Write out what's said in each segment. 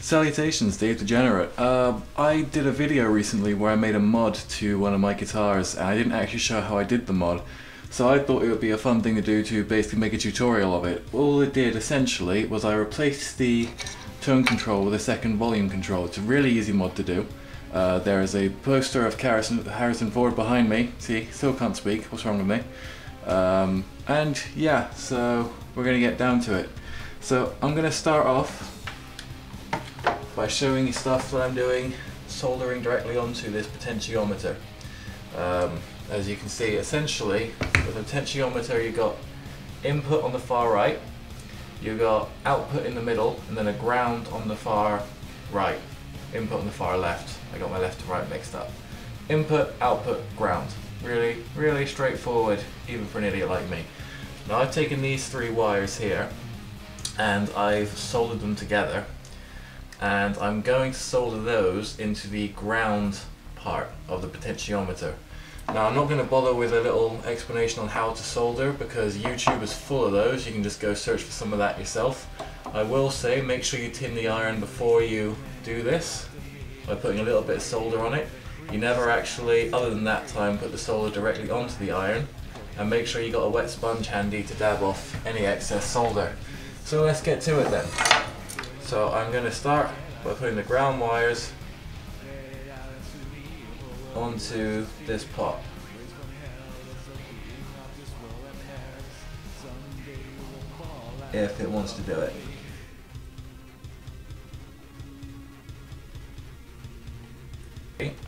Salutations, Dave Degenerate. I did a video recently where I made a mod to one of my guitars and I didn't actually show how I did the mod. So I thought it would be a fun thing to do to basically make a tutorial of it. All it did essentially was I replaced the tone control with a second volume control. It's a really easy mod to do. There is a poster of Harrison Ford behind me. See, still can't speak, what's wrong with me? And yeah, so we're going to get down to it. So I'm going to start off by showing you stuff that I'm doing soldering directly onto this potentiometer. As you can see, essentially with a potentiometer you've got input on the far right, you've got output in the middle, and then a ground on the far right, input on the far left. I got my left and right mixed up. Input, output, ground. Really straightforward, even for an idiot like me. Now I've taken these three wires here and I've soldered them together, and I'm going to solder those into the ground part of the potentiometer. Now I'm not going to bother with a little explanation on how to solder because YouTube is full of those. You can just go search for some of that yourself. I will say make sure you tin the iron before you do this by putting a little bit of solder on it. You never actually, other than that time, put the solder directly onto the iron, and make sure you got a wet sponge handy to dab off any excess solder. So let's get to it then. So I'm going to start by putting the ground wires onto this pot. If it wants to do it.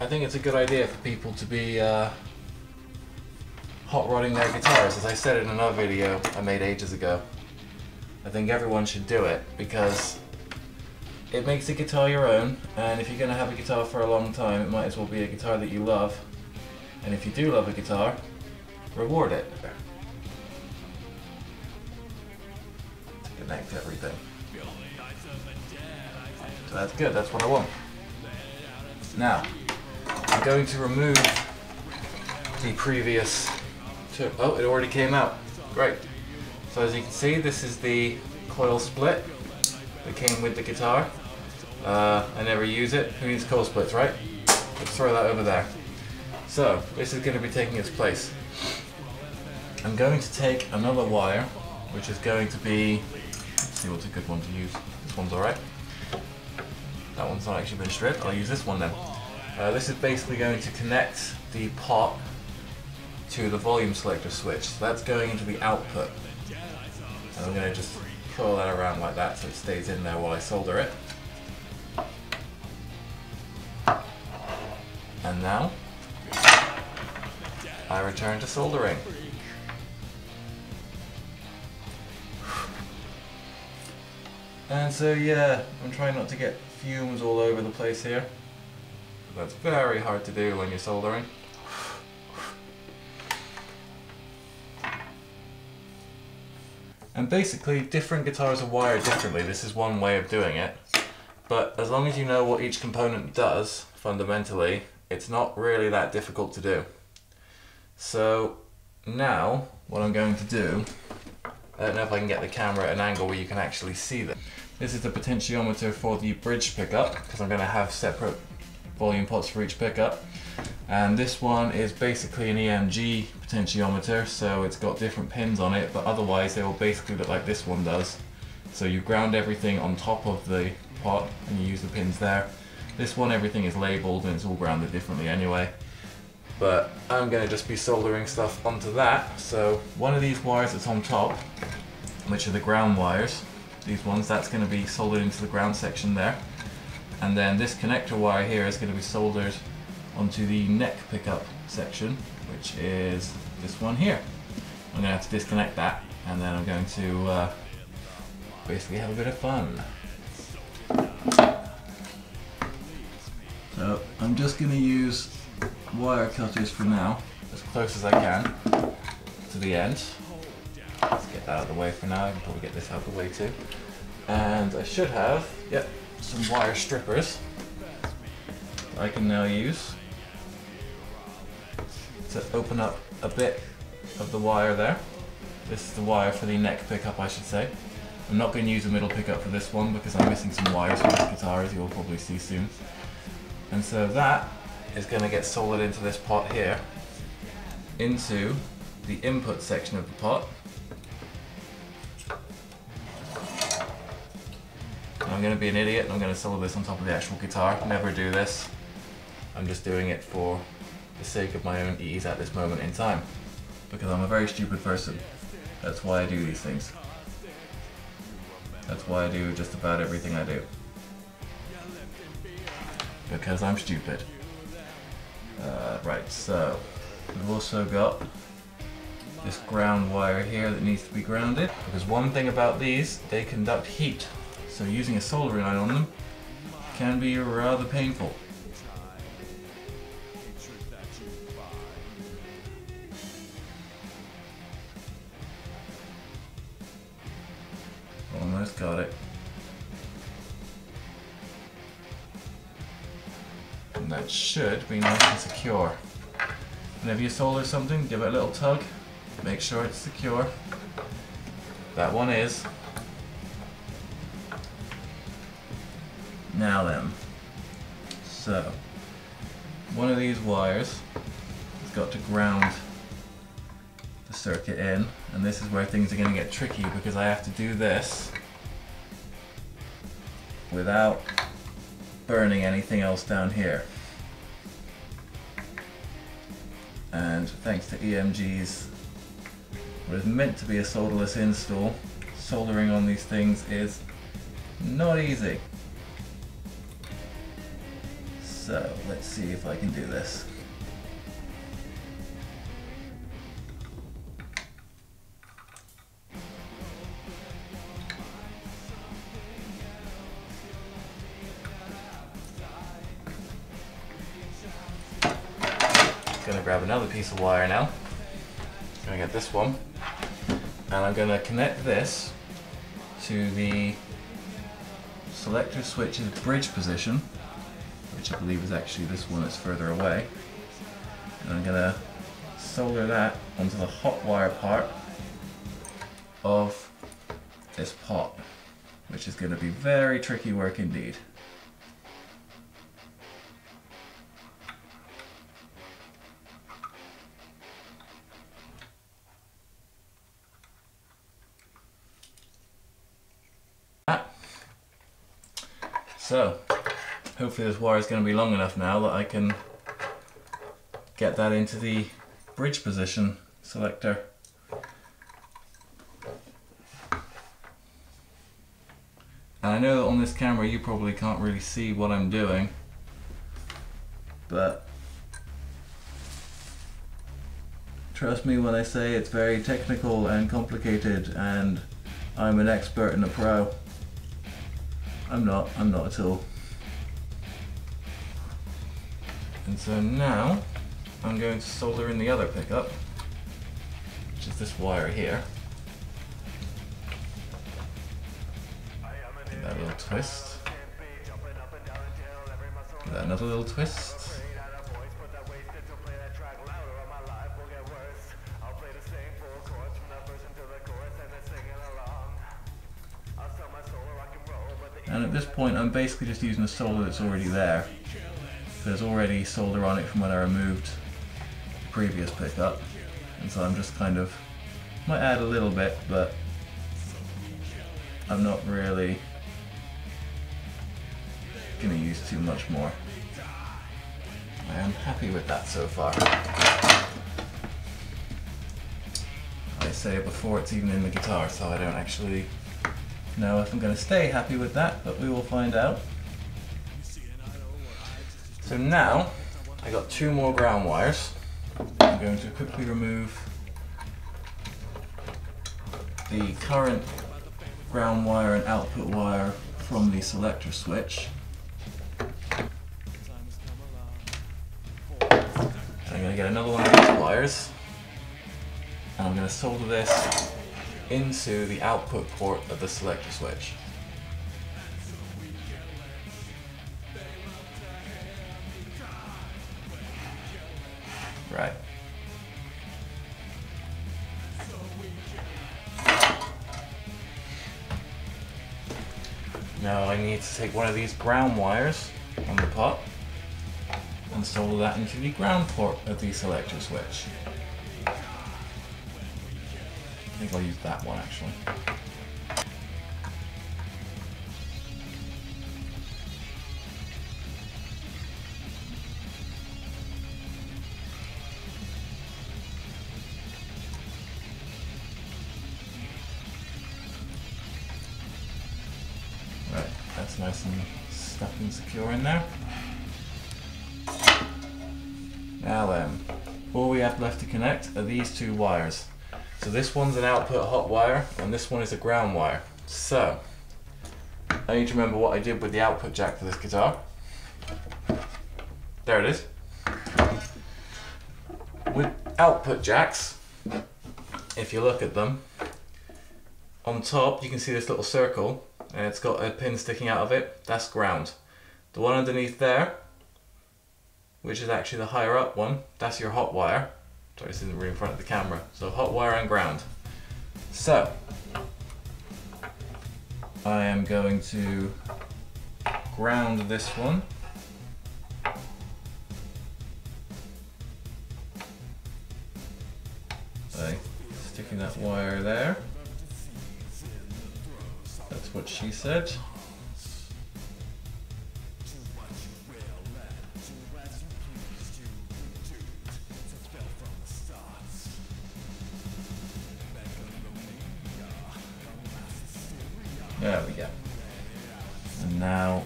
I think it's a good idea for people to be hot rodding their guitars, as I said in another video I made ages ago. I think everyone should do it because it makes the guitar your own, and if you're going to have a guitar for a long time, it might as well be a guitar that you love. And if you do love a guitar, reward it. To connect everything. So that's good, that's what I want. Now, I'm going to remove the previous two. Oh, it already came out. Great. So as you can see, this is the coil split that came with the guitar. I never use it. Who needs coil splits, right? Let's throw that over there. So, this is going to be taking its place. I'm going to take another wire, which is going to be, let's see what's a good one to use. This one's alright. That one's not actually been stripped. I'll use this one then. This is basically going to connect the pot to the volume selector switch. So that's going into the output. And I'm going to just curl that around like that so it stays in there while I solder it. And now, I return to soldering. And so yeah, I'm trying not to get fumes all over the place here. That's very hard to do when you're soldering. And basically, different guitars are wired differently. This is one way of doing it. But as long as you know what each component does, fundamentally, it's not really that difficult to do. So now, what I'm going to do, I don't know if I can get the camera at an angle where you can actually see this. This is the potentiometer for the bridge pickup, because I'm going to have separate volume pots for each pickup. And this one is basically an EMG potentiometer, so it's got different pins on it, but otherwise they will basically look like this one does. So you ground everything on top of the pot and you use the pins there. This one, everything is labelled and it's all grounded differently anyway. But I'm going to just be soldering stuff onto that. So one of these wires that's on top, which are the ground wires, these ones, that's going to be soldered into the ground section there. And then this connector wire here is going to be soldered onto the neck pickup section, which is this one here. I'm going to have to disconnect that, and then I'm going to basically have a bit of fun. So I'm just going to use wire cutters for now, as close as I can to the end. Let's get that out of the way for now. I can probably get this out of the way too. And I should have, yep, some wire strippers that I can now use to open up a bit of the wire there. This is the wire for the neck pickup, I should say. I'm not going to use the middle pickup for this one because I'm missing some wires from this guitar, as you'll probably see soon. And so that is going to get soldered into this pot here, into the input section of the pot. And I'm going to be an idiot and I'm going to solder this on top of the actual guitar. Never do this. I'm just doing it for the sake of my own ease at this moment in time, because I'm a very stupid person. That's why I do these things. That's why I do just about everything I do. Because I'm stupid. Right, so we've also got this ground wire here that needs to be grounded, because one thing about these, they conduct heat, so using a soldering iron on them can be rather painful. Almost got it. And that should be nice and secure. Whenever you solder something, give it a little tug, make sure it's secure. That one is. Now then, so one of these wires has got to ground the circuit in, and this is where things are going to get tricky, because I have to do this without burning anything else down here. And thanks to EMG's, what is meant to be a solderless install, soldering on these things is not easy. So let's see if I can do this. Gonna grab another piece of wire now. Gonna get this one, and I'm gonna connect this to the selector switch's bridge position, which I believe is actually this one that's further away. And I'm gonna solder that onto the hot wire part of this pot, which is gonna be very tricky work indeed. So, hopefully this wire is going to be long enough now that I can get that into the bridge position selector. And I know that on this camera you probably can't really see what I'm doing, but trust me when I say it's very technical and complicated and I'm an expert and a pro. I'm not at all. And so now I'm going to solder in the other pickup, which is this wire here. Give that a little twist. Give that another little twist. And at this point I'm basically just using a solder that's already there. There's already solder on it from when I removed the previous pickup, and so I'm just kind of, might add a little bit, but I'm not really going to use too much more. I am happy with that so far. I say it before it's even in the guitar, so I don't actually know if I'm going to stay happy with that, but we will find out. So now I got two more ground wires. I'm going to quickly remove the current ground wire and output wire from the selector switch. I'm going to get another one of these wires, and I'm going to solder this into the output port of the selector switch. Right. Now I need to take one of these ground wires on the pot and solder that into the ground port of the selector switch. I think I'll use that one actually. Right, that's nice and stuck and secure in there. Now then, all we have left to connect are these two wires. So this one's an output hot wire and this one is a ground wire. So, I need to remember what I did with the output jack for this guitar. There it is. With output jacks, if you look at them, on top you can see this little circle and it's got a pin sticking out of it. That's ground. The one underneath there, which is actually the higher up one, that's your hot wire. Sorry, this isn't really in front of the camera. So hot wire and ground. So, I am going to ground this one. By sticking that wire there. That's what she said. There we go. And now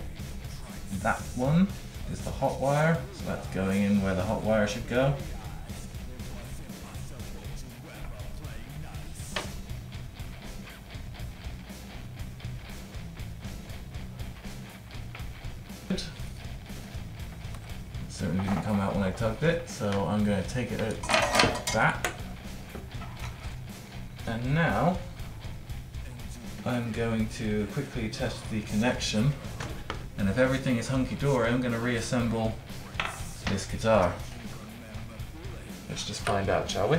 that one is the hot wire, so that's going in where the hot wire should go. Good. It certainly didn't come out when I tugged it, so I'm going to take it out like that. And now I'm going to quickly test the connection, and if everything is hunky-dory, I'm going to reassemble this guitar. Let's just find out, shall we?